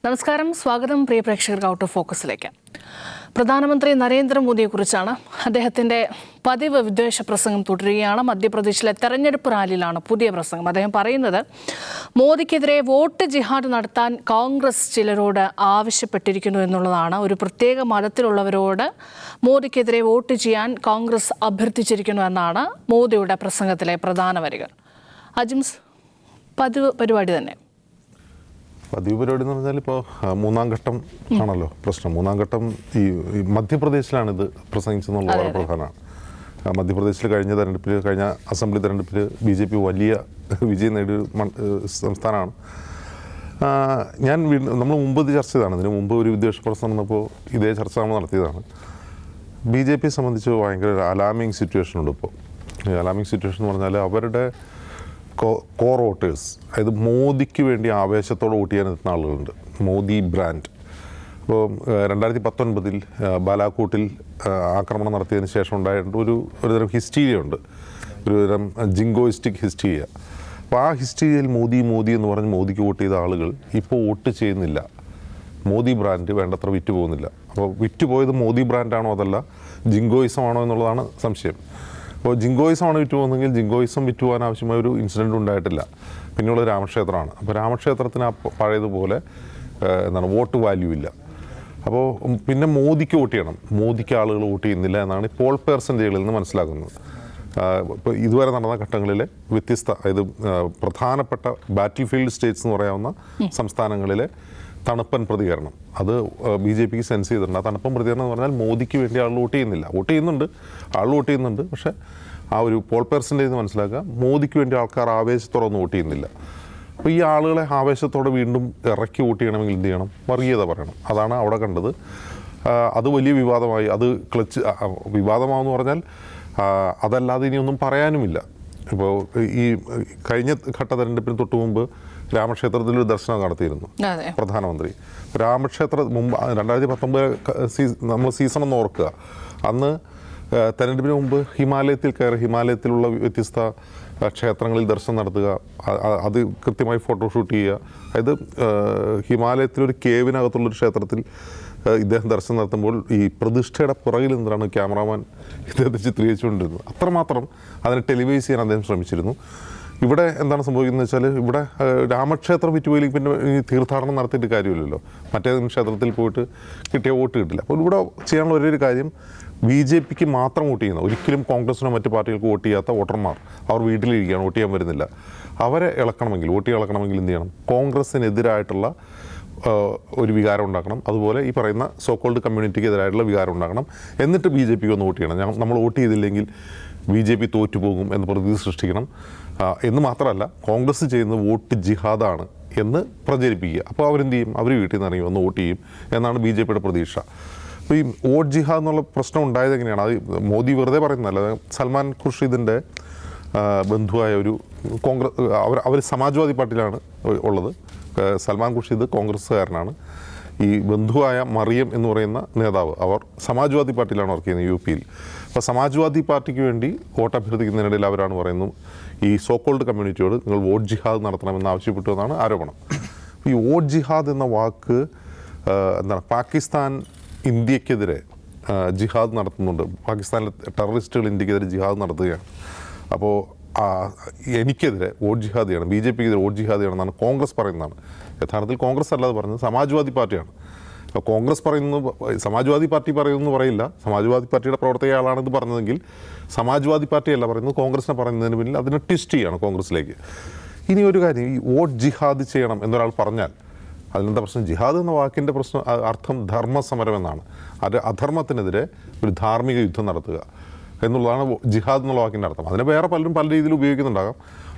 നമസ്കാരം, സ്വാഗതം പ്രിയ പ്രേക്ഷകർക്ക് ഔട്ട് ഓഫ് ഫോക്കസിലേക്ക്. പ്രധാനമന്ത്രി നരേന്ദ്രമോദിയെക്കുറിച്ചാണ്. അദ്ദേഹത്തിൻ്റെ പതിവ് വിദ്വേഷ പ്രസംഗം തുടരുകയാണ്. മധ്യപ്രദേശിലെ തെരഞ്ഞെടുപ്പ് റാലിയിലാണ് പുതിയ പ്രസംഗം. അദ്ദേഹം പറയുന്നത് മോദിക്കെതിരെ വോട്ട് ജിഹാദ് നടത്താൻ കോൺഗ്രസ് ചിലരോട് ആവശ്യപ്പെട്ടിരിക്കുന്നു എന്നുള്ളതാണ്. ഒരു പ്രത്യേക മതത്തിലുള്ളവരോട് മോദിക്കെതിരെ വോട്ട് ചെയ്യാൻ കോൺഗ്രസ് അഭ്യർത്ഥിച്ചിരിക്കുന്നു എന്നാണ് മോദിയുടെ പ്രസംഗത്തിലെ പ്രധാന വരികൾ. അജിംസ്, പതിവ് പരിപാടി തന്നെ. പതിവ് പരിപാടി എന്ന് പറഞ്ഞാൽ ഇപ്പോൾ മൂന്നാം ഘട്ടം ആണല്ലോ പ്രശ്നം. മൂന്നാം ഘട്ടം ഈ മധ്യപ്രദേശിലാണിത് പ്രസംഗിച്ചെന്നുള്ളത് വളരെ പ്രധാനമാണ്. മധ്യപ്രദേശിൽ കഴിഞ്ഞ അസംബ്ലി തെരഞ്ഞെടുപ്പിൽ BJP വലിയ വിജയം നേടിയ സംസ്ഥാനമാണ്. നമ്മൾ മുമ്പ് ഇത് ചർച്ച ചെയ്തതാണ്. ഇതിന് മുമ്പ് ഒരു വിദ്വേഷ പ്രശ്നം വന്നപ്പോൾ ഇതേ ചർച്ച നമ്മൾ നടത്തിയതാണ്. BJP സംബന്ധിച്ച് ഭയങ്കര ഒരു അലാമിങ് സിറ്റുവേഷൻ ഉണ്ട് ഇപ്പോൾ. ഈ അലാമിങ് സിറ്റുവേഷൻ എന്ന് പറഞ്ഞാൽ അവരുടെ കോർ വോട്ടേഴ്സ്, അതായത് മോദിക്ക് വേണ്ടി ആവേശത്തോടെ വോട്ട് ചെയ്യാൻ എത്തുന്ന ആളുകളുണ്ട്. മോദി ബ്രാൻഡ്. ഇപ്പോൾ 2019 ബാലാക്കോട്ടിൽ ആക്രമണം നടത്തിയതിന് ശേഷം ഉണ്ടായിട്ട് ഒരുതരം ഹിസ്റ്റീരിയ ഉണ്ട്, ഒരുതരം ജിങ്കോയിസ്റ്റിക് ഹിസ്റ്റീരിയ. അപ്പോൾ ആ ഹിസ്റ്റീരിയയിൽ മോദി എന്ന് പറഞ്ഞ് മോദിക്ക് വോട്ട് ചെയ്ത ആളുകൾ ഇപ്പോൾ വോട്ട് ചെയ്യുന്നില്ല. മോദി ബ്രാൻഡ് വേണ്ടത്ര വിറ്റ് പോകുന്നില്ല. അപ്പോൾ വിറ്റുപോയത് മോദി ബ്രാൻഡാണോ അതല്ല ജിങ്കോയിസം ആണോ എന്നുള്ളതാണ് സംശയം. അപ്പോൾ ജിങ്കോയിസമാണ് വിറ്റ് പോകുന്നതെങ്കിൽ ജിങ്കോയിസം വിറ്റ് പോകാൻ ആവശ്യമായ ഒരു ഇൻസിഡൻറ്റ് ഉണ്ടായിട്ടില്ല. പിന്നെയുള്ളത് രാമക്ഷേത്രമാണ്. അപ്പോൾ രാമക്ഷേത്രത്തിന് പഴയതുപോലെ വോട്ട് വാല്യൂ ഇല്ല. അപ്പോൾ പിന്നെ മോദിക്ക് വോട്ട് ചെയ്യണം, മോദിക്ക് ആളുകൾ വോട്ട് ചെയ്യുന്നില്ല എന്നാണ് പോൾ പെർസെൻറ്റേജുകളിൽ നിന്ന് മനസ്സിലാക്കുന്നത്. ഇപ്പോൾ ഇതുവരെ നടന്ന ഘട്ടങ്ങളിലെ വ്യത്യസ്ത, അതായത് പ്രധാനപ്പെട്ട ബാറ്റിൽ ഫീൽഡ് സ്റ്റേറ്റ്സ് എന്ന് പറയാവുന്ന സംസ്ഥാനങ്ങളിലെ തണുപ്പൻ പ്രതികരണം, അത് BJPക്ക് സെൻസ് ചെയ്തിട്ടുണ്ട്. ആ തണുപ്പൻ പ്രതികരണം എന്ന് പറഞ്ഞാൽ മോദിക്ക് വേണ്ടി ആൾ വോട്ട് ചെയ്യുന്നില്ല. വോട്ട് ചെയ്യുന്നുണ്ട്, പക്ഷേ ആ ഒരു പോൾ പെർസെൻറ്റേജ് മനസ്സിലാക്കുക, മോദിക്ക് വേണ്ടി ആൾക്കാർ ആവേശത്തോടെ ഒന്നും വോട്ട് ചെയ്യുന്നില്ല. അപ്പോൾ ഈ ആളുകളെ ആവേശത്തോടെ വീണ്ടും ഇറക്കി വോട്ട് ചെയ്യണമെങ്കിൽ എന്ത് ചെയ്യണം? വർഗീയത പറയണം. അതാണ് അവിടെ കണ്ടത്. അത് വലിയ വിവാദമായി. അത് വിവാദമാവെന്ന് പറഞ്ഞാൽ അതല്ലാതെ ഇനിയൊന്നും പറയാനുമില്ല. ഇപ്പോൾ ഈ കഴിഞ്ഞ ഘട്ട തെരഞ്ഞെടുപ്പിന് തൊട്ട് മുമ്പ് രാമക്ഷേത്രത്തിൽ ഒരു ദർശനം നടത്തിയിരുന്നു പ്രധാനമന്ത്രി. രാമക്ഷേത്ര മുമ്പ് 2019 നമ്മൾ സീസൺ ഒന്ന് ഓർക്കുക. അന്ന് തെരഞ്ഞെടുപ്പിന് മുമ്പ് ഹിമാലയത്തിലുള്ള വ്യത്യസ്ത ക്ഷേത്രങ്ങളിൽ ദർശനം നടത്തുക, അത് കൃത്യമായി ഫോട്ടോഷൂട്ട് ചെയ്യുക. അതായത് ഹിമാലയത്തിലൊരു കേവിനകത്തുള്ളൊരു ക്ഷേത്രത്തിൽ ഇദ്ദേഹം ദർശനം നടത്തുമ്പോൾ ഈ പ്രതിഷ്ഠയുടെ പുറകിൽ നിന്നാണ് ക്യാമറാമാൻ ഇദ്ദേഹത്തെ ചിത്രീകരിച്ചുകൊണ്ടിരുന്നത്. അത്രമാത്രം അതിനെ ടെലിവൈസ് ചെയ്യാൻ അദ്ദേഹം ശ്രമിച്ചിരുന്നു. ഇവിടെ എന്താണ് സംഭവിക്കുന്നത് വെച്ചാൽ, ഇവിടെ രാമക്ഷേത്രം വിറ്റുപോയില്ലെങ്കിൽ പിന്നെ ഈ തീർത്ഥാടനം നടത്തിയിട്ട് കാര്യമില്ലല്ലോ. മറ്റേതെങ്കിലും ക്ഷേത്രത്തിൽ പോയിട്ട് കിട്ടിയ വോട്ട് കിട്ടില്ല. അപ്പോൾ ഇവിടെ ചെയ്യാനുള്ള ഒരേ കാര്യം, BJPക്ക് മാത്രം വോട്ട് ചെയ്യുന്ന, ഒരിക്കലും കോൺഗ്രസിനോ മറ്റു പാർട്ടികൾക്ക് വോട്ട് ചെയ്യാത്ത വോട്ടർമാർ അവർ വീട്ടിലിരിക്കുകയാണ്, വോട്ട് ചെയ്യാൻ വരുന്നില്ല. അവരെ വോട്ട് ഇളക്കണമെങ്കിൽ എന്ത് ചെയ്യണം? കോൺഗ്രസിനെതിരായിട്ടുള്ള ഒരു വികാരം ഉണ്ടാക്കണം. അതുപോലെ ഈ പറയുന്ന സോക്കോൾഡ് കമ്മ്യൂണിറ്റിക്ക് എതിരായിട്ടുള്ള വികാരം ഉണ്ടാക്കണം. എന്നിട്ട് BJPക്ക് ഒന്ന് വോട്ട് ചെയ്യണം. നമ്മൾ വോട്ട് ചെയ്തില്ലെങ്കിൽ BJP തോറ്റുപോകും എന്ന് പ്രതീതി സൃഷ്ടിക്കണം. എന്ന് മാത്രമല്ല, കോൺഗ്രസ് ചെയ്യുന്നത് വോട്ട് ജിഹാദാണ് എന്ന് പ്രചരിപ്പിക്കുക. അപ്പോൾ അവരെന്ത് ചെയ്യും? അവർ വീട്ടിൽ നിന്ന് ഇറങ്ങി വന്ന് വോട്ട് ചെയ്യും എന്നാണ് BJPയുടെ പ്രതീക്ഷ. അപ്പോൾ ഈ വോട്ട് ജിഹാദ് എന്നുള്ള പ്രശ്നം ഉണ്ടായത് എങ്ങനെയാണ്? അത് മോദി വെറുതെ പറയുന്നതല്ല. സൽമാൻ ഖുർഷിദിൻ്റെ ബന്ധുവായ ഒരു അവർ സമാജ്വാദി പാർട്ടിയിലാണ് ഉള്ളത്. സൽമാൻ ഖുർഷിദ് കോൺഗ്രസ്സുകാരനാണ്. ഈ ബന്ധുവായ മറിയം എന്ന് പറയുന്ന നേതാവ്, അവർ സമാജ്വാദി പാർട്ടിയിലാണ് വർക്ക് ചെയ്യുന്നത് UP. അപ്പോൾ സമാജ്വാദി പാർട്ടിക്ക് വേണ്ടി വോട്ട് അഭ്യർത്ഥിക്കുന്നതിനിടയിൽ അവരാണ് പറയുന്നത് ഈ സോക്കോൾഡ് കമ്മ്യൂണിറ്റിയോട് നിങ്ങൾ വോട്ട് ജിഹാദ് നടത്തണമെന്ന് ആവശ്യപ്പെട്ടു എന്നാണ് ആരോപണം. ഈ വോട്ട് ജിഹാദ് എന്ന വാക്ക് പാകിസ്ഥാൻ ഇന്ത്യക്കെതിരെ ജിഹാദ് നടത്തുന്നുണ്ട്. പാകിസ്ഥാനിലെ ടെററിസ്റ്റുകൾ ഇന്ത്യക്കെതിരെ ജിഹാദ് നടത്തുകയാണ്. അപ്പോൾ എനിക്കെതിരെ വോട്ട് ജിഹാദ് ചെയ്യണം, BJPക്കെതിരെ വോട്ട് ജിഹാദ് ചെയ്യണമെന്നാണ് കോൺഗ്രസ് പറയുന്നതാണ്. യഥാർത്ഥത്തിൽ കോൺഗ്രസ് അല്ലാതെ പറഞ്ഞത് സമാജ്വാദി പാർട്ടിയാണ്. അപ്പോൾ കോൺഗ്രസ് സമാജ്വാദി പാർട്ടി പറയുമെന്ന് പറയില്ല. സമാജ്വാദി പാർട്ടിയുടെ പ്രവർത്തകയാളാണിത് പറഞ്ഞതെങ്കിൽ സമാജ്വാദി പാർട്ടിയല്ല പറയുന്നത്, കോൺഗ്രസിനെ പറയുന്നതിന് പിന്നിൽ അതിനെ ട്വിസ്റ്റ് ചെയ്യാണ് കോൺഗ്രസിലേക്ക്. ഇനി ഒരു കാര്യം, ഈ വോട്ട് ജിഹാദ് ചെയ്യണം എന്നൊരാൾ പറഞ്ഞാൽ അതിനെന്താ പ്രശ്നം? ജിഹാദ് എന്ന വാക്കിൻ്റെ അർത്ഥം ധർമ്മസമരം എന്നാണ്. അത് അധർമ്മത്തിനെതിരെ ഒരു ധാർമ്മിക യുദ്ധം നടത്തുക എന്നുള്ളതാണ് ജിഹാദ് എന്നുള്ള വാക്കിൻ്റെ അർത്ഥം. അതിനെ പലരും പല രീതിയിൽ ഉപയോഗിക്കുന്നുണ്ടാകാം.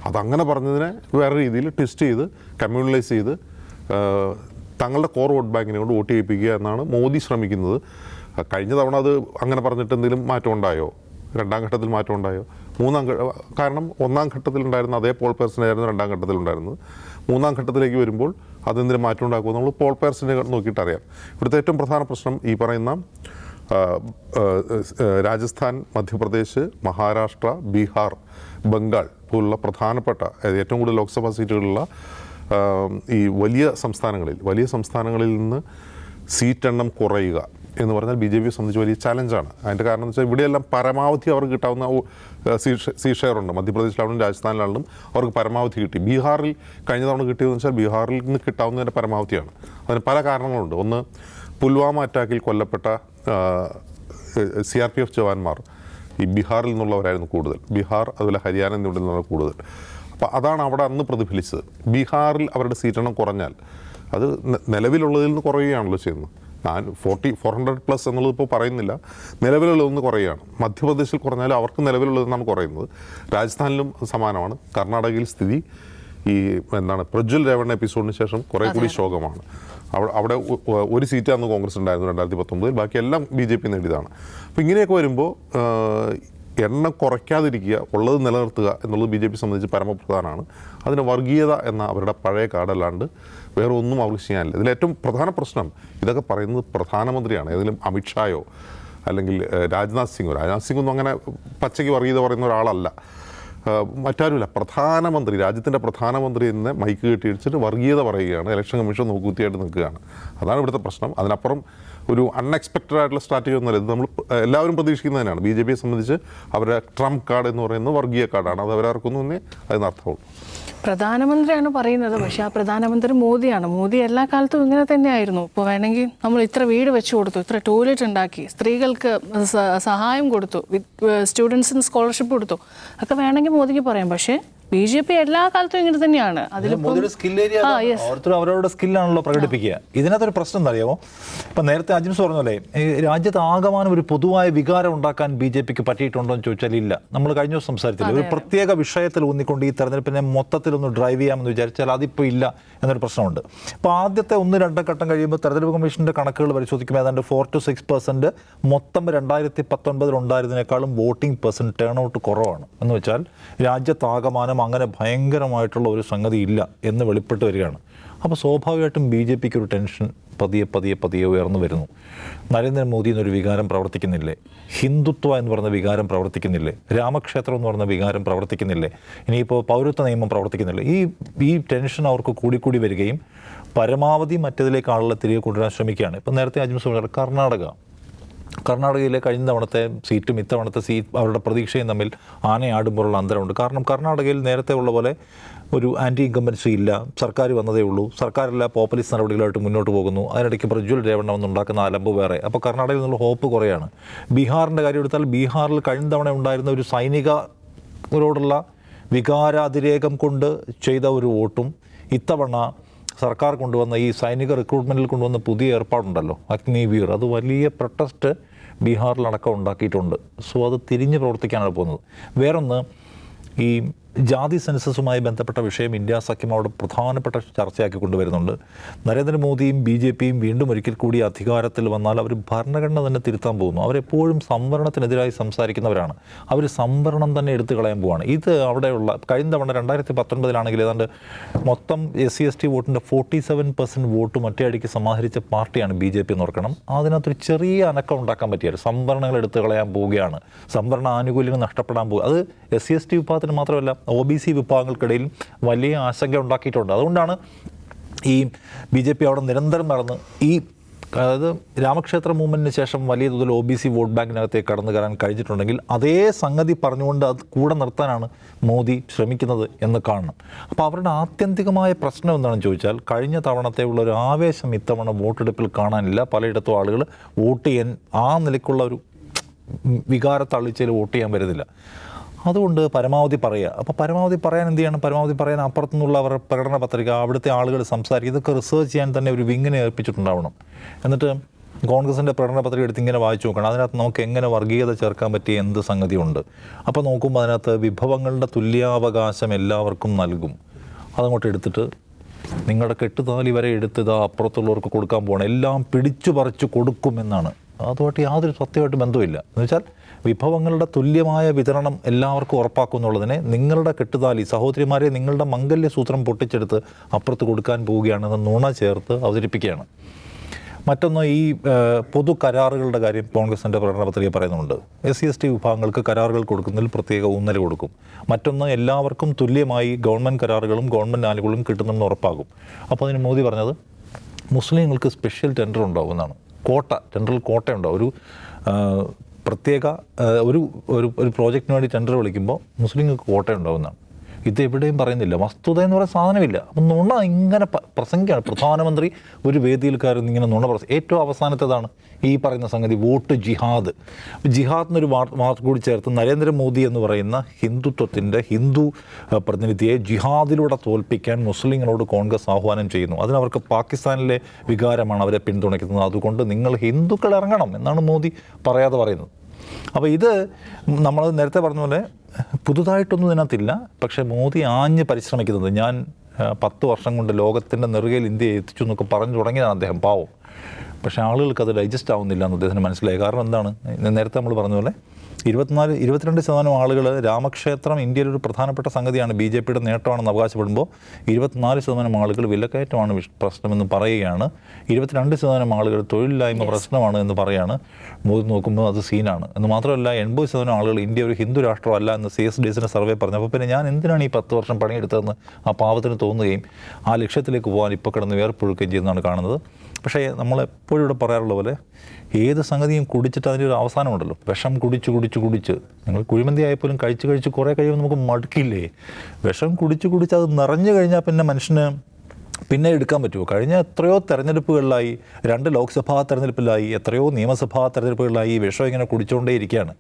അതങ്ങനെ പറഞ്ഞതിനെ വേറെ രീതിയിൽ ട്വിസ്റ്റ് ചെയ്ത് കമ്മ്യൂണലൈസ് ചെയ്ത് തങ്ങളുടെ കോർ വോട്ട് ബാങ്കിനെ കൊണ്ട് വോട്ട് ചെയ്യിപ്പിക്കുക എന്നാണ് മോദി ശ്രമിക്കുന്നത്. കഴിഞ്ഞ തവണ അത് അങ്ങനെ പറഞ്ഞിട്ട് എന്തെങ്കിലും മാറ്റം ഉണ്ടായോ? രണ്ടാം ഘട്ടത്തിൽ മാറ്റം ഉണ്ടായോ? കാരണം ഒന്നാം ഘട്ടത്തിലുണ്ടായിരുന്ന അതേ പോൾ പെർസെൻറ്റേജായിരുന്നു രണ്ടാം ഘട്ടത്തിലുണ്ടായിരുന്നത്. മൂന്നാം ഘട്ടത്തിലേക്ക് വരുമ്പോൾ അതെന്തെങ്കിലും മാറ്റം ഉണ്ടാക്കുമോ? നമ്മൾ പോൾ പെർസെൻറ്റേജ് നോക്കിയിട്ട് അറിയാം. ഇവിടുത്തെ ഏറ്റവും പ്രധാന പ്രശ്നം ഈ പറയുന്ന രാജസ്ഥാൻ, മധ്യപ്രദേശ്, മഹാരാഷ്ട്ര, ബീഹാർ, ബംഗാൾ പോലുള്ള പ്രധാനപ്പെട്ട ഏറ്റവും കൂടുതൽ ലോക്സഭാ സീറ്റുകളുള്ള ഈ വലിയ സംസ്ഥാനങ്ങളിൽ നിന്ന് സീറ്റ് എണ്ണം കുറയുക എന്ന് പറഞ്ഞാൽ ബി ജെ പിയെ സംബന്ധിച്ച് വലിയ ചലഞ്ചാണ്. അതിൻ്റെ കാരണം എന്ന് വെച്ചാൽ ഇവിടെയെല്ലാം പരമാവധി അവർക്ക് കിട്ടാവുന്ന സീറ്റ് ഷെയർ ഉണ്ട്. മധ്യപ്രദേശിലാണെങ്കിലും രാജസ്ഥാനിലാണെങ്കിലും അവർക്ക് പരമാവധി കിട്ടി. ബീഹാറിൽ കഴിഞ്ഞ തവണ കിട്ടിയതെന്ന് വെച്ചാൽ ബീഹാറിൽ നിന്ന് കിട്ടാവുന്നതിൻ്റെ പരമാവധിയാണ്. അതിന് പല കാരണങ്ങളുണ്ട്. ഒന്ന്, പുൽവാമ അറ്റാക്കിൽ കൊല്ലപ്പെട്ട CRPF ജവാന്മാർ ഈ ബീഹാറിൽ നിന്നുള്ളവരായിരുന്നു കൂടുതൽ. ബീഹാർ, അതുപോലെ ഹരിയാന എന്നിവിടെ നിന്നുള്ള കൂടുതൽ. അപ്പോൾ അതാണ് അവിടെ അന്ന് പ്രതിഫലിച്ചത്. ബീഹാറിൽ അവരുടെ സീറ്റെണ്ണം കുറഞ്ഞാൽ അത് നിലവിലുള്ളതിൽ നിന്ന് കുറയുകയാണല്ലോ ചെയ്യുന്നത്. 400+ എന്നുള്ളത് ഇപ്പോൾ പറയുന്നില്ല, നിലവിലുള്ളതെന്ന് കുറയുകയാണ്. മധ്യപ്രദേശിൽ കുറഞ്ഞാൽ അവർക്ക് നിലവിലുള്ളതെന്നാണ് കുറയുന്നത്. രാജസ്ഥാനിലും സമാനമാണ്. കർണാടകയിൽ സ്ഥിതി ഈ പ്രജ്വൽ രേവണ്ണ എപ്പിസോഡിന് ശേഷം കുറേ കൂടി ശോകമാണ്. അവിടെ ഒരു സീറ്റ് അന്ന് കോൺഗ്രസ് ഉണ്ടായിരുന്നു 2019, ബാക്കിയെല്ലാം BJP നേടിയതാണ്. അപ്പോൾ ഇങ്ങനെയൊക്കെ വരുമ്പോൾ എണ്ണം കുറയ്ക്കാതിരിക്കുക, ഉള്ളത് നിലനിർത്തുക എന്നുള്ളത് BJP സംബന്ധിച്ച് പരമപ്രധാനമാണ്. അതിന് വർഗീയത എന്ന അവരുടെ പഴയ കാർഡല്ലാണ്ട് വേറെ ഒന്നും അവർക്ക് ചെയ്യാനില്ല. ഇതിലേറ്റവും പ്രധാന പ്രശ്നം, ഇതൊക്കെ പറയുന്നത് പ്രധാനമന്ത്രിയാണ്. ഏതെങ്കിലും അമിത്ഷായോ അല്ലെങ്കിൽ രാജ്നാഥ് സിംഗൊന്നും അങ്ങനെ പച്ചയ്ക്ക് വർഗീയത പറയുന്ന ഒരാളല്ല. മറ്റാരുമില്ല. പ്രധാനമന്ത്രി, രാജ്യത്തിൻ്റെ പ്രധാനമന്ത്രി എന്ന് മൈക്ക് കെട്ടിയിടിച്ചിട്ട് വർഗീയത പറയുകയാണ്. ഇലക്ഷൻ കമ്മീഷൻ നോക്കുകുത്തിയായിട്ട് നിൽക്കുകയാണ്. അതാണ് ഇവിടുത്തെ പ്രശ്നം. അതിനപ്പുറം ഒരു അൺഎക്സ്പെക്റ്റഡ് ആയിട്ടുള്ള സ്ട്രാറ്റജി ഒന്നുമല്ല. ഇത് നമ്മൾ എല്ലാവരും പ്രതീക്ഷിക്കുന്നതിനാണ്. BJP സംബന്ധിച്ച് അവരുടെ ട്രംപ് കാർഡ് എന്ന് പറയുന്നത് വർഗീയ കാർഡാണ്. അത് അവരാർക്കൊന്നും അതിനർത്ഥമുള്ളൂ. പ്രധാനമന്ത്രിയാണ് പറയുന്നത്, പക്ഷേ ആ പ്രധാനമന്ത്രി മോദിയാണ്. മോദി എല്ലാ കാലത്തും ഇങ്ങനെ തന്നെയായിരുന്നു. ഇപ്പോൾ വേണമെങ്കിൽ നമ്മൾ ഇത്ര വീട് വെച്ച് കൊടുത്തു, ഇത്ര ടോയ്ലറ്റ് ഉണ്ടാക്കി, സ്ത്രീകൾക്ക് സഹായം കൊടുത്തു, സ്റ്റുഡൻസിന് സ്കോളർഷിപ്പ് കൊടുത്തു, ഒക്കെ വേണമെങ്കിൽ മോദിക്ക് പറയാം. പക്ഷേ BJP എല്ലാ കാലത്തും ഇങ്ങനെ തന്നെയാണ്. അവരവരുടെ സ്കില്ലാണല്ലോ പ്രകടിപ്പിക്കുക. ഇതിനകത്തൊരു പ്രശ്നം എന്താ അറിയാമോ? ഇപ്പം നേരത്തെ അജിംസ് പറഞ്ഞല്ലേ, രാജ്യത്ത് ആകമാനം ഒരു പൊതുവായ വികാരം ഉണ്ടാക്കാൻ BJPക്ക് പറ്റിയിട്ടുണ്ടോ എന്ന് ചോദിച്ചാൽ ഇല്ല. നമ്മൾ കഴിഞ്ഞ ദിവസം സംസാരിച്ചില്ല, ഒരു പ്രത്യേക വിഷയത്തിൽ ഊന്നിക്കൊണ്ട് ഈ തെരഞ്ഞെടുപ്പിനെ മൊത്തത്തിലൊന്ന് ഡ്രൈവ് ചെയ്യാമെന്ന് വിചാരിച്ചാൽ അതിപ്പോൾ ഇല്ല എന്നൊരു പ്രശ്നമുണ്ട്. ഇപ്പോൾ ആദ്യത്തെ 1-2 ഘട്ടം കഴിയുമ്പോൾ തെരഞ്ഞെടുപ്പ് കമ്മീഷൻ്റെ കണക്കുകൾ പരിശോധിക്കുമ്പോൾ ഏതാണ്ട് 4-6% മൊത്തം 2019 ഉണ്ടായിരുന്നതിനേക്കാളും വോട്ടിംഗ് % ടേൺ ഔട്ട് കുറവാണ്. എന്ന് വെച്ചാൽ രാജ്യത്താകമാനം അങ്ങനെ ഭയങ്കരമായിട്ടുള്ള ഒരു സംഗതി ഇല്ല എന്ന് വെളിപ്പെട്ട് വരികയാണ്. അപ്പോൾ സ്വാഭാവികമായിട്ടും BJPക്ക് ഒരു ടെൻഷൻ പതിയെ ഉയർന്നു വരുന്നു. നരേന്ദ്രമോദി എന്നൊരു വികാരം പ്രവർത്തിക്കുന്നില്ലേ? ഹിന്ദുത്വ എന്ന് പറയുന്ന വികാരം പ്രവർത്തിക്കുന്നില്ലേ? രാമക്ഷേത്രം എന്ന് പറയുന്ന വികാരം പ്രവർത്തിക്കുന്നില്ലേ? ഇനിയിപ്പോൾ പൗരത്വ നിയമം പ്രവർത്തിക്കുന്നില്ലേ? ഈ ടെൻഷൻ അവർക്ക് കൂടിക്കൂടി വരികയും പരമാവധി മറ്റേതിലേക്ക് ആളുകളെ തിരികെ കൊണ്ടുവരാൻ ശ്രമിക്കുകയാണ്. ഇപ്പം നേരത്തെ അജിംസ് പറഞ്ഞ കർണാടകയിലെ കഴിഞ്ഞ തവണത്തെ സീറ്റും ഇത്തവണത്തെ സീറ്റ് അവരുടെ പ്രതീക്ഷയും തമ്മിൽ ആനയാടുമ്പോഴുള്ള അന്തരമുണ്ട്. കാരണം കർണാടകയിൽ നേരത്തെ ഉള്ള പോലെ ഒരു ആൻറ്റി ഇൻകംബൻസി ഇല്ല, സർക്കാർ വന്നതേ ഉള്ളൂ, സർക്കാരെല്ലാം പോപ്പുലിസ്റ്റ് നടപടികളായിട്ട് മുന്നോട്ട് പോകുന്നു. അതിനിടയ്ക്ക് പ്രജ്വൽ രേവണ്ണ വന്നുണ്ടാക്കുന്ന അലമ്പ് വേറെ. അപ്പോൾ കർണാടകയിൽ നിന്നുള്ള ഹോപ്പ് കുറയാണ്. ബീഹാറിൻ്റെ കാര്യം എടുത്താൽ ബീഹാറിൽ കഴിഞ്ഞ തവണ ഉണ്ടായിരുന്ന ഒരു സൈനികരോടുള്ള വികാരാതിരേകം കൊണ്ട് ചെയ്ത ഒരു വോട്ടും ഇത്തവണ സർക്കാർ കൊണ്ടുവന്ന ഈ സൈനിക റിക്രൂട്ട്മെൻറ്റിൽ കൊണ്ടുവന്ന പുതിയ ഏർപ്പാടുണ്ടല്ലോ, അഗ്നിവീർ, അത് വലിയ പ്രൊട്ടസ്റ്റ് ബീഹാറിലടക്കം ഉണ്ടാക്കിയിട്ടുണ്ട്. സോ അത് തിരിഞ്ഞ് പ്രവർത്തിക്കാനാണ് പോകുന്നത്. വേറൊന്ന്, ഈ ജാതി സെൻസസുമായി ബന്ധപ്പെട്ട വിഷയം ഇന്ത്യ സഖ്യം അവിടെ പ്രധാനപ്പെട്ട ചർച്ചയാക്കി കൊണ്ടുവരുന്നുണ്ട്. നരേന്ദ്രമോദിയും BJPയും വീണ്ടും ഒരിക്കൽ കൂടി അധികാരത്തിൽ വന്നാൽ അവർ ഭരണഘടന തന്നെ തിരുത്താൻ പോകുന്നു. അവരെപ്പോഴും സംവരണത്തിനെതിരായി സംസാരിക്കുന്നവരാണ്. അവർ സംവരണം തന്നെ എടുത്തു കളയാൻ പോവാണ്. ഇത് അവിടെയുള്ള കഴിഞ്ഞ തവണ 2019 ഏതാണ്ട് മൊത്തം SC/ST വോട്ടിൻ്റെ 47% വോട്ട് മറ്റേടിക്ക് സമാഹരിച്ച പാർട്ടിയാണ് BJP എന്ന് ഓർക്കണം. അതിനകത്തൊരു ചെറിയ അനക്കം ഉണ്ടാക്കാൻ പറ്റിയാൽ സംവരണങ്ങൾ എടുത്തു കളയാൻ പോവുകയാണ്, സംവരണ ആനുകൂല്യങ്ങൾ നഷ്ടപ്പെടാൻ പോകുക. അത് SC/ST വിഭാഗത്തിന് മാത്രമല്ല OBC വിഭാഗങ്ങൾക്കിടയിൽ വലിയ ആശങ്ക ഉണ്ടാക്കിയിട്ടുണ്ട്. അതുകൊണ്ടാണ് ഈ BJP അവിടെ നിരന്തരം നടന്ന് അതായത് രാമക്ഷേത്ര മൂവ്മെൻറ്റിന് ശേഷം വലിയ തോതിൽ OBC വോട്ട് ബാങ്കിനകത്തേക്ക് കടന്നു കയറാൻ കഴിഞ്ഞിട്ടുണ്ടെങ്കിൽ അതേ സംഗതി പറഞ്ഞുകൊണ്ട് അത് കൂടെ നിർത്താനാണ് മോദി ശ്രമിക്കുന്നത് എന്ന് കാണണം. അപ്പോൾ അവരുടെ ആത്യന്തികമായ പ്രശ്നം എന്താണെന്ന് ചോദിച്ചാൽ കഴിഞ്ഞ തവണത്തെ ഉള്ള ഒരു ആവേശം ഇത്തവണ വോട്ടെടുപ്പിൽ കാണാനില്ല. പലയിടത്തും ആളുകൾ വോട്ട് ചെയ്യാൻ ആ നിലയ്ക്കുള്ള ഒരു വികാരത്തള്ളിച്ചയിൽ വോട്ട് ചെയ്യാൻ വരുന്നില്ല. അതുകൊണ്ട് പരമാവധി പറയുക. അപ്പോൾ പരമാവധി പറയാൻ എന്ത് ചെയ്യണം? പരമാവധി പറയാൻ അപ്പുറത്തുനിന്നുള്ള അവരുടെ പ്രകടന പത്രിക, അവിടുത്തെ ആളുകൾ സംസാരിക്കുക, ഇതൊക്കെ റിസർച്ച് ചെയ്യാൻ തന്നെ ഒരു വിങ്ങിനെ ഏൽപ്പിച്ചിട്ടുണ്ടാവണം. എന്നിട്ട് കോൺഗ്രസിൻ്റെ പ്രകടന പത്രിക എടുത്ത് ഇങ്ങനെ വായിച്ചു നോക്കണം. അതിനകത്ത് നമുക്ക് എങ്ങനെ വർഗീയത ചേർക്കാൻ പറ്റിയ എന്ത് സംഗതിയുണ്ട്. അപ്പോൾ നോക്കുമ്പോൾ അതിനകത്ത് വിഭവങ്ങളുടെ തുല്യാവകാശം എല്ലാവർക്കും നൽകും. അതങ്ങോട്ട് എടുത്തിട്ട് നിങ്ങളുടെ കെട്ടുതാലി വരെ എടുത്തത് അപ്പുറത്തുള്ളവർക്ക് കൊടുക്കാൻ പോകണം, എല്ലാം പിടിച്ചു പറിച്ചു കൊടുക്കുമെന്നാണ്. അതുമായിട്ട് യാതൊരു സത്യമായിട്ട് ബന്ധമില്ല. എന്ന് വെച്ചാൽ വിഭവങ്ങളുടെ തുല്യമായ വിതരണം എല്ലാവർക്കും ഉറപ്പാക്കുന്നുള്ളതിനെ നിങ്ങളുടെ കെട്ടുതാലി, സഹോദരിമാരെ നിങ്ങളുടെ മംഗല്യസൂത്രം പൊട്ടിച്ചെടുത്ത് അപ്പുറത്ത് കൊടുക്കാൻ പോവുകയാണെന്ന് നുണ ചേർത്ത് അവതരിപ്പിക്കുകയാണ്. മറ്റൊന്ന് ഈ പൊതു കരാറുകളുടെ കാര്യം കോൺഗ്രസിൻ്റെ പ്രകടന പത്രിക പറയുന്നുണ്ട്. SC/ST വിഭാഗങ്ങൾക്ക് കരാറുകൾ കൊടുക്കുന്നതിൽ പ്രത്യേക ഊന്നൽ കൊടുക്കും. മറ്റൊന്ന് എല്ലാവർക്കും തുല്യമായി ഗവൺമെൻറ് കരാറുകളും ഗവൺമെൻറ് ആനുകൂല്യങ്ങളും കിട്ടുന്നെന്ന് ഉറപ്പാകും. അപ്പോൾ അതിന് മോദി പറഞ്ഞത് മുസ്ലിങ്ങൾക്ക് സ്പെഷ്യൽ ടെൻഡർ ഉണ്ടാവുമെന്നാണ്. ടെൻഡറിൽ കോട്ട ഉണ്ടാവും. ഒരു പ്രത്യേക ഒരു പ്രോജക്റ്റിന് വേണ്ടി ടെൻഡർ വിളിക്കുമ്പോൾ മുസ്ലിങ്ങൾക്ക് കോട്ട ഉണ്ടാവുമെന്നാണ്. ഇത് എവിടെയും പറയുന്നില്ല. വസ്തുത എന്ന് പറയുന്ന സാധനമില്ല. അപ്പം നുണ ഇങ്ങനെ പ്രസംഗിക്കുകയാണ് പ്രധാനമന്ത്രി ഒരു വേദിയിൽ കയറി ഇങ്ങനെ നുണ ഏറ്റവും അവസാനത്തേതാണ് ഈ പറയുന്ന സംഗതി, വോട്ട് ജിഹാദ്. ജിഹാദിനൊരു വാക്ക് കൂടി ചേർത്ത് നരേന്ദ്രമോദി എന്ന് പറയുന്ന ഹിന്ദുത്വത്തിൻ്റെ ഹിന്ദു പ്രതിനിധിയെ ജിഹാദിലൂടെ തോൽപ്പിക്കാൻ മുസ്ലിങ്ങളോട് കോൺഗ്രസ് ആഹ്വാനം ചെയ്യുന്നു. അതിനവർക്ക് പാകിസ്ഥാനിലെ വികാരമാണ് അവരെ പിന്തുണയ്ക്കുന്നത്. അതുകൊണ്ട് നിങ്ങൾ ഹിന്ദുക്കൾ ഇറങ്ങണം എന്നാണ് മോദി പറയാതെ പറയുന്നത്. അപ്പോൾ ഇത് നമ്മൾ നേരത്തെ പറഞ്ഞ പോലെ പുതുതായിട്ടൊന്നും ഇതിനകത്തില്ല. പക്ഷേ മോദി ആഞ്ഞ് പരിശ്രമിക്കുന്നത്, ഞാൻ 10 വർഷം കൊണ്ട് ലോകത്തിൻ്റെ നെറുകയിൽ ഇന്ത്യയെ എത്തിച്ചു എന്നൊക്കെ പറഞ്ഞു തുടങ്ങിയതാണ് അദ്ദേഹം, പാവം. പക്ഷേ ആളുകൾക്ക് അത് ഡൈജസ്റ്റ് ആവുന്നില്ല എന്ന് അദ്ദേഹത്തിന് മനസ്സിലായി. കാരണം എന്താണ്, നേരത്തെ നമ്മൾ പറഞ്ഞ പോലെ 22% ആളുകൾ രാമക്ഷേത്രം ഇന്ത്യയിലൊരു പ്രധാനപ്പെട്ട സംഗതിയാണ്, BJPയുടെ നേട്ടമാണെന്ന് അവകാശപ്പെടുമ്പോൾ 24% ആളുകൾ വിലക്കയറ്റമാണ് പ്രശ്നമെന്ന് പറയുകയാണ്. 22% ആളുകൾ തൊഴിലില്ലായ്മ പ്രശ്നമാണ് എന്ന് പറയുകയാണ്. മോദി നോക്കുമ്പോൾ അത് സീനാണ്. എന്ന് മാത്രമല്ല 80% ആളുകൾ ഇന്ത്യ ഒരു ഹിന്ദു രാഷ്ട്രമല്ല എന്ന് CSDSന്റെ സർവേ പറഞ്ഞു. അപ്പോൾ പിന്നെ ഞാൻ എന്തിനാണ് ഈ 10 വർഷം പണിയെടുത്തതെന്ന് ആ പാവത്തിന് തോന്നുകയും ആ ലക്ഷ്യത്തിലേക്ക് പോകാൻ ഇപ്പോൾ കിടന്ന് വേർപ്പൊഴുക്കുകയും ചെയ്യുന്നതാണ് കാണുന്നത്. പക്ഷേ നമ്മളെപ്പോഴും ഇവിടെ പറയാറുള്ള പോലെ ഏത് സംഗതിയും കുടിച്ചിട്ട് അതിൻ്റെ ഒരു അവസാനമുണ്ടല്ലോ. വിഷം കുടിച്ച് നിങ്ങൾ കുഴിമന്തി ആയപ്പോലും കഴിച്ച് കുറേ കഴിയുമ്പോൾ നമുക്ക് മടുക്കില്ലേ? വിഷം കുടിച്ച് അത് നിറഞ്ഞു കഴിഞ്ഞാൽ പിന്നെ മനുഷ്യന് പിന്നെ എടുക്കാൻ പറ്റുമോ? കഴിഞ്ഞ എത്രയോ തെരഞ്ഞെടുപ്പുകളിലായി, 2 ലോക്സഭാ തെരഞ്ഞെടുപ്പിലായി, എത്രയോ നിയമസഭാ തെരഞ്ഞെടുപ്പുകളിലായി ഈ വിഷം ഇങ്ങനെ കുടിച്ചുകൊണ്ടേ ഇരിക്കുകയാണ്.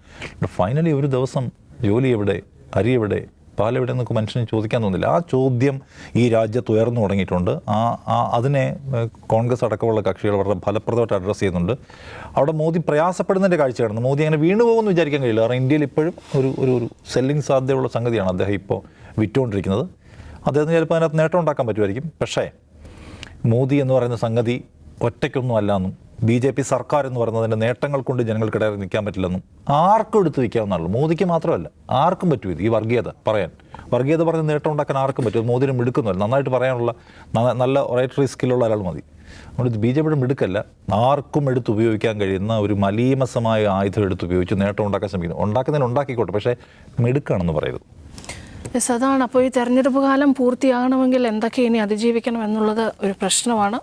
ഫൈനലി ഒരു ദിവസം ജോലി എവിടെ, അരി എവിടെ, പാലെവിടെ എന്നൊക്കെ മനുഷ്യന് ചോദിക്കാൻ തോന്നില്ല. ആ ചോദ്യം ഈ രാജ്യത്ത് ഉയർന്നു തുടങ്ങിയിട്ടുണ്ട്. അതിനെ കോൺഗ്രസ് അടക്കമുള്ള കക്ഷികൾ വളരെ ഫലപ്രദമായിട്ട് അഡ്രസ്സ് ചെയ്യുന്നുണ്ട്. അവിടെ മോദി പ്രയാസപ്പെടുന്നതിൻ്റെ കാഴ്ച കാണുന്നു. മോദി അങ്ങനെ വീണു പോകുമെന്ന് വിചാരിക്കാൻ കഴിയില്ല. കാരണം ഇന്ത്യയിൽ ഇപ്പോഴും ഒരു സെല്ലിംഗ് സാധ്യതയുള്ള സംഗതിയാണ് അദ്ദേഹം ഇപ്പോൾ വിറ്റുകൊണ്ടിരിക്കുന്നത്. അദ്ദേഹത്തിന് ചിലപ്പോൾ അതിനകത്ത് നേട്ടം ഉണ്ടാക്കാൻ പറ്റുമായിരിക്കും. പക്ഷേ മോദി എന്ന് പറയുന്ന സംഗതി ഒറ്റയ്ക്കൊന്നും അല്ലാന്നും BJP സർക്കാർ എന്ന് പറയുന്നതിൻ്റെ നേട്ടങ്ങൾ കൊണ്ട് ജനങ്ങൾക്കിടയിൽ നിൽക്കാൻ പറ്റില്ലെന്നും ആർക്കും എടുത്ത് വയ്ക്കാവുന്നതാണ്. മോദിക്ക് മാത്രമല്ല, ആർക്കും പറ്റും ഇത്. ഈ വർഗീയത പറഞ്ഞ് നേട്ടം ഉണ്ടാക്കാൻ ആർക്കും പറ്റും. മോദിനെ മിടുക്കുന്നില്ല, നന്നായിട്ട് പറയാനുള്ള നല്ല ഒറേറ്ററി സ്കില്ലുള്ള ഒരാൾ മതി. അതുകൊണ്ട് BJPയുടെ മിടുക്കല്ല, ആർക്കും എടുത്ത് ഉപയോഗിക്കാൻ കഴിയുന്ന ഒരു മലീമസമായ ആയുധം എടുത്ത് ഉപയോഗിച്ച് നേട്ടം ഉണ്ടാക്കാൻ ശ്രമിക്കുന്നു. ഉണ്ടാക്കുന്നതിന് ഉണ്ടാക്കിക്കോട്ടെ, പക്ഷേ മിടുക്കാണെന്ന് പറയരുത്. യെസ്, അതാണ്. അപ്പോൾ ഈ തെരഞ്ഞെടുപ്പ് കാലം പൂർത്തിയാകണമെങ്കിൽ എന്തൊക്കെ ഇനി അതിജീവിക്കണം എന്നുള്ളത് ഒരു പ്രശ്നമാണ്.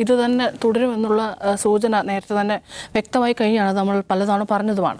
ഇത് തന്നെ തുടരും എന്നുള്ള സൂചന നേരത്തെ തന്നെ വ്യക്തമായി കഴിഞ്ഞാണ്, നമ്മൾ പലതവണ പറഞ്ഞതുമാണ്.